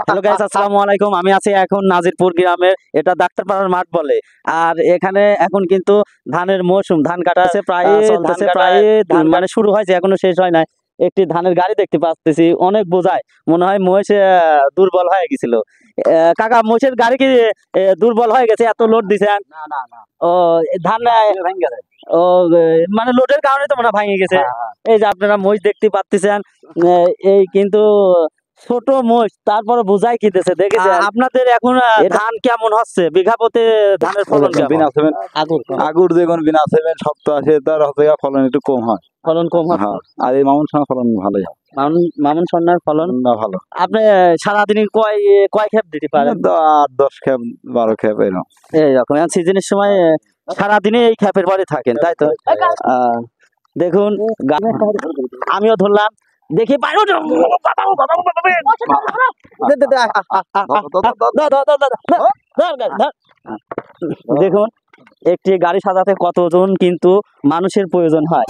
Hello guys, আসসালামু আলাইকুম। আমি আছি এখন নাজিরপুর গ্রামের, এটা ডাক্তারপাড়ার মাঠ বলে। আর এখানে এখন কিন্তু ধানের মৌসুম, ধান কাটা আছে প্রায় মানে শুরু হয়েছে, এখনো শেষ হয় নাই। একটি ধানের গাড়ি দেখতে পাচ্ছি, অনেক বোঝায়, মনে হয় মহিষ দুর্বল হয়ে গেছিল। কাকা, মহিষের গাড়ি কি দুর্বল হয়ে গেছে? এত লোড দিছে? না না না, ও ধান ভেঙে গেছে। ও মানে লোডের কারণে তো মনে হয় ভেঙে গেছে। এই যে আপনারা মহিষ দেখতে পাচ্ছেন, এই কিন্তু ছোট মোষ, তারপরে বোঝাই কি দিতেছে দেখেছেন। আপনাদের এখন ধান কেমন হচ্ছে বিঘা প্রতি? ধানের ফলন কেমন? আগুর যেমন বিনা সেভেন সপ্তাহ আসে, তার হচ্ছে ফলন একটু কম হয়। ফলন কম হয়। আর এই মামুন সঙ্গে ফলন ভালোই হয়। মামুন সন্ন্যার ফলন না ভালো। আপনি সারাদিনে কয় খেপ দিতে পারেন? 10 খেপ 12 খেপ এরকম। এইরকম সিজনের সময় সারাদিনে এই খেপের পরে থাকেন, তাই তো? দেখুন, আমিও ধরলাম, দেখি দেখুন, একটি গাড়ি সাজাতে কতজন কিন্তু মানুষের প্রয়োজন হয়।